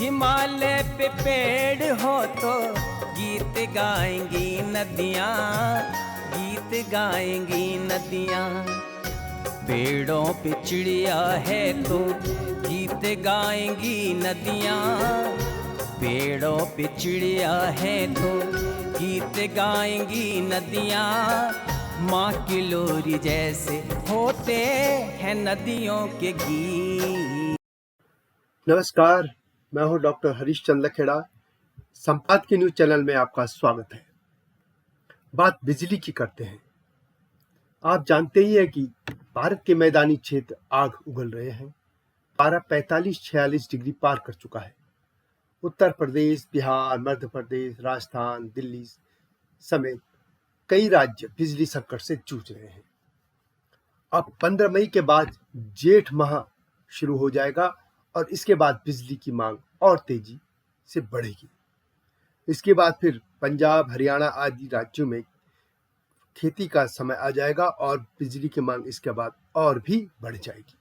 हिमालय पे पेड़ हो तो गीत गाएंगी नदियाँ, गीत गाएंगी नदियाँ। पेड़ों पे चिड़िया है तो गीत गाएंगी नदियाँ, पेड़ों पे चिड़िया है तो गीत गाएंगी नदियाँ। माँ की लोरी जैसे होते हैं नदियों के गीत। नमस्कार, मैं हूं डॉक्टर हरीश चंद्र लखेड़ा। संपादकीय न्यूज चैनल में आपका स्वागत है। बात बिजली की करते हैं। आप जानते ही हैं कि भारत के मैदानी क्षेत्र आग उगल रहे हैं। पारा 45-46 डिग्री पार कर चुका है। उत्तर प्रदेश, बिहार, मध्य प्रदेश, राजस्थान, दिल्ली समेत कई राज्य बिजली संकट से जूझ रहे हैं। अब 15 मई के बाद जेठ माह शुरू हो जाएगा और इसके बाद बिजली की मांग और तेजी से बढ़ेगी। इसके बाद फिर पंजाब, हरियाणा आदि राज्यों में खेती का समय आ जाएगा और बिजली की मांग इसके बाद और भी बढ़ जाएगी।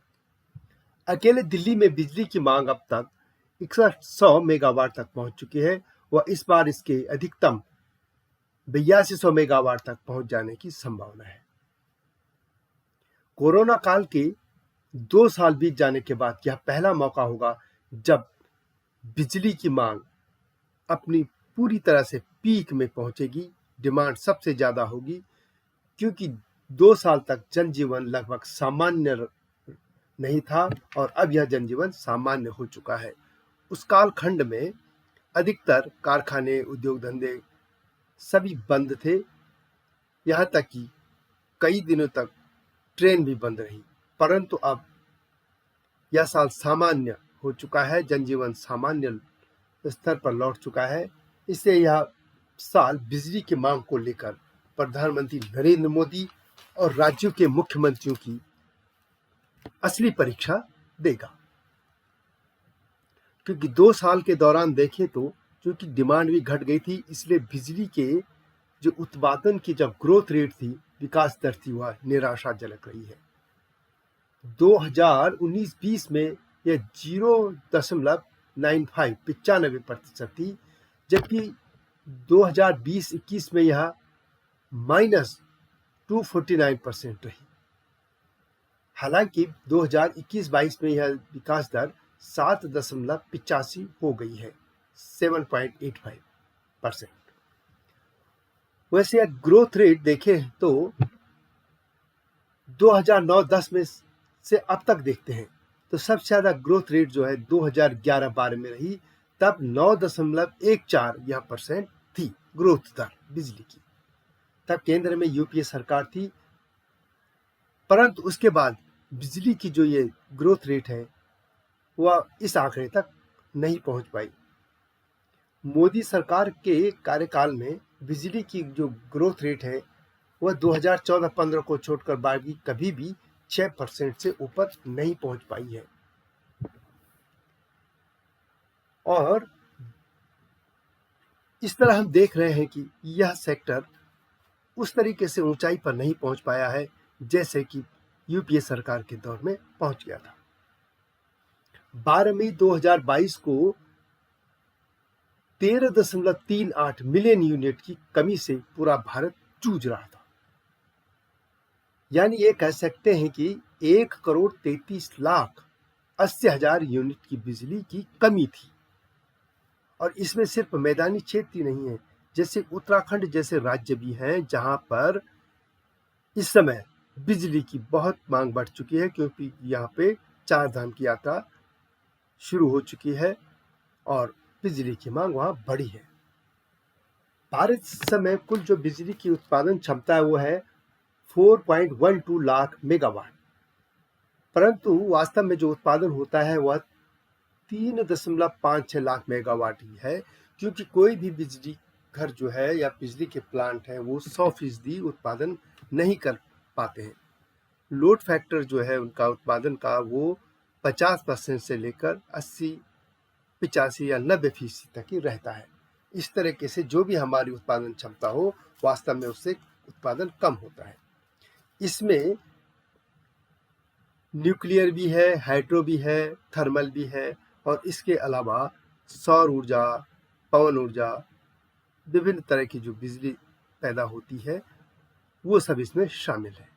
अकेले दिल्ली में बिजली की मांग अब तक 6100 मेगावाट तक पहुंच चुकी है व इस बार इसके अधिकतम 8200 मेगावाट तक पहुंच जाने की संभावना है। कोरोना काल के 2 साल बीत जाने के बाद यह पहला मौका होगा जब बिजली की मांग अपनी पूरी तरह से पीक में पहुंचेगी। डिमांड सबसे ज्यादा होगी क्योंकि 2 साल तक जनजीवन लगभग सामान्य नहीं था और अब यह जनजीवन सामान्य हो चुका है। उस कालखंड में अधिकतर कारखाने, उद्योग धंधे सभी बंद थे, यहाँ तक कि कई दिनों तक ट्रेन भी बंद रही। परंतु अब यह साल सामान्य हो चुका है, जनजीवन सामान्य स्तर पर लौट चुका है। इससे यह साल बिजली की मांग को लेकर प्रधानमंत्री नरेंद्र मोदी और राज्यों के मुख्यमंत्रियों की असली परीक्षा देगा। क्योंकि 2 साल के दौरान देखें तो चूंकि डिमांड भी घट गई थी, इसलिए बिजली के जो उत्पादन की जब ग्रोथ रेट थी, विकास दर थी, वह निराशाजनक रही है। 2019-20 में यह 95% थी, जबकि 2020-21 में यह -249% रही। हालांकि 2021-22 में यह विकास दर 7.85 हो गई है, 7.85%। वैसे ग्रोथ रेट देखें तो 2009-10 में से अब तक देखते हैं तो सबसे ज्यादा ग्रोथ रेट जो है 2011-12 में रही, तब 9.14 यह % थी ग्रोथ दर बिजली की। तब केंद्र में यूपीए सरकार थी, परंतु उसके बाद बिजली की जो ये ग्रोथ रेट है वह इस आंकड़े तक नहीं पहुंच पाई। मोदी सरकार के कार्यकाल में बिजली की जो ग्रोथ रेट है वह 2014-15 को छोड़कर बाकी कभी भी 6% से ऊपर नहीं पहुंच पाई है। और इस तरह हम देख रहे हैं कि यह सेक्टर उस तरीके से ऊंचाई पर नहीं पहुंच पाया है जैसे कि यूपीए सरकार के दौर में पहुंच गया था। 12 मई 2022 को 13.38 मिलियन यूनिट की कमी से पूरा भारत जूझ रहा था। यानी ये कह सकते हैं कि 1,33,80,000 यूनिट की बिजली की कमी थी। और इसमें सिर्फ मैदानी क्षेत्र ही नहीं है, जैसे उत्तराखंड जैसे राज्य भी हैं जहां पर इस समय बिजली की बहुत मांग बढ़ चुकी है, क्योंकि यहाँ पे 4 धाम की यात्रा शुरू हो चुकी है और बिजली की मांग वहां बढ़ी है। भारत इस समय कुल जो बिजली की उत्पादन क्षमता है वो है 4.12 लाख मेगावाट, परंतु वास्तव में जो उत्पादन होता है वह 3.56 लाख मेगावाट ही है, क्योंकि कोई भी बिजली घर जो है या बिजली के प्लांट हैं वो 100% उत्पादन नहीं कर पाते हैं। लोड फैक्टर जो है उनका उत्पादन का वो 50% से लेकर 80, 85 या 90% तक ही रहता है। इस तरीके से जो भी हमारी उत्पादन क्षमता हो, वास्तव में उससे उत्पादन कम होता है। इसमें न्यूक्लियर भी है, हाइड्रो भी है, थर्मल भी है और इसके अलावा सौर ऊर्जा, पवन ऊर्जा, विभिन्न तरह की जो बिजली पैदा होती है वो सब इसमें शामिल है।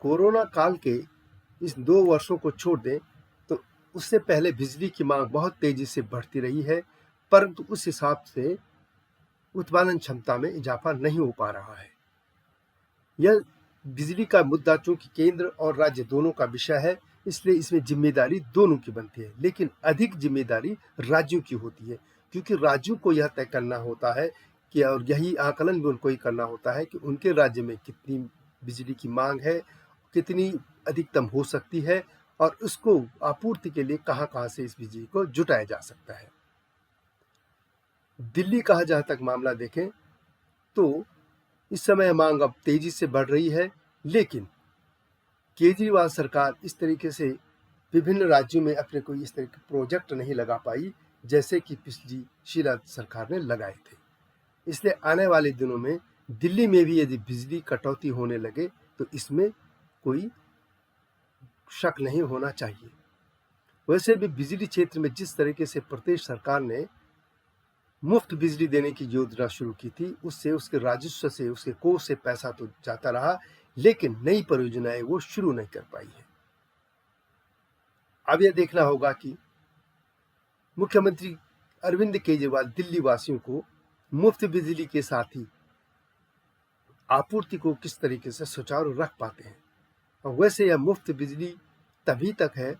कोरोना काल के इस 2 वर्षों को छोड़ दें तो उससे पहले बिजली की मांग बहुत तेजी से बढ़ती रही है, परंतु उस हिसाब से उत्पादन क्षमता में इजाफा नहीं हो पा रहा है। यह बिजली का मुद्दा चूंकि केंद्र और राज्य दोनों का विषय है, इसलिए इसमें जिम्मेदारी दोनों की बनती है, लेकिन अधिक जिम्मेदारी राज्यों की होती है, क्योंकि राज्यों को यह तय करना होता है कि, और यही आकलन भी उनको ही करना होता है कि उनके राज्य में कितनी बिजली की मांग है, कितनी अधिकतम हो सकती है, और उसको आपूर्ति के लिए कहाँ से इस बिजली को जुटाया जा सकता है। दिल्ली का जहाँ तक मामला देखें तो इस समय मांग अब तेजी से बढ़ रही है, लेकिन केजरीवाल सरकार इस तरीके से विभिन्न राज्यों में अपने कोई इस तरह के प्रोजेक्ट नहीं लगा पाई जैसे कि पिछली शीला सरकार ने लगाए थे। इसलिए आने वाले दिनों में दिल्ली में भी यदि बिजली कटौती होने लगे तो इसमें कोई शक नहीं होना चाहिए। वैसे भी बिजली क्षेत्र में जिस तरीके से प्रदेश सरकार ने मुफ्त बिजली देने की योजना शुरू की थी, उससे उसके राजस्व से, उसके कोष से पैसा तो जाता रहा, लेकिन नई परियोजनाएं वो शुरू नहीं कर पाई है। अब यह देखना होगा कि मुख्यमंत्री अरविंद केजरीवाल दिल्ली वासियों को मुफ्त बिजली के साथ ही आपूर्ति को किस तरीके से सुचारू रख पाते हैं। और वैसे यह मुफ्त बिजली तभी तक है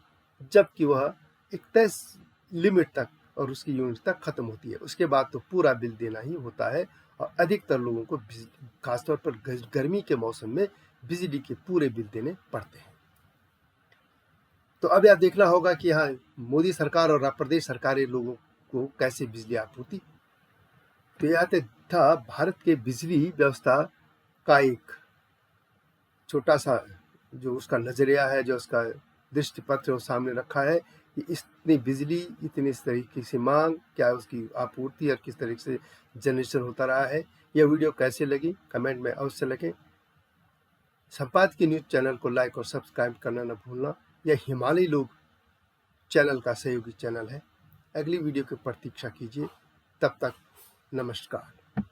जबकि वह एक तय लिमिट तक और उसकी यूनिट तक खत्म होती है, उसके बाद तो पूरा बिल देना ही होता है। और अधिकतर लोगों को खासतौर पर गर्मी के मौसम में बिजली के पूरे बिल देने पड़ते हैं। तो अब यह देखना होगा कि यहाँ मोदी सरकार और प्रदेश सरकारें लोगों को कैसे बिजली आपूर्ति। तो यह था भारत के बिजली व्यवस्था का एक छोटा सा जो उसका नजरिया है, जो उसका दृष्टि पत्र वो सामने रखा है कि इतनी बिजली, इतनी इस तरीके से मांग, क्या उसकी आपूर्ति और किस तरीके से जनरेशन होता रहा है। यह वीडियो कैसे लगी कमेंट में अवश्य लिखें। संपादकीय न्यूज चैनल को लाइक और सब्सक्राइब करना न भूलना। यह हिमालय लोग चैनल का सहयोगी चैनल है। अगली वीडियो की प्रतीक्षा कीजिए। तब तक नमस्कार।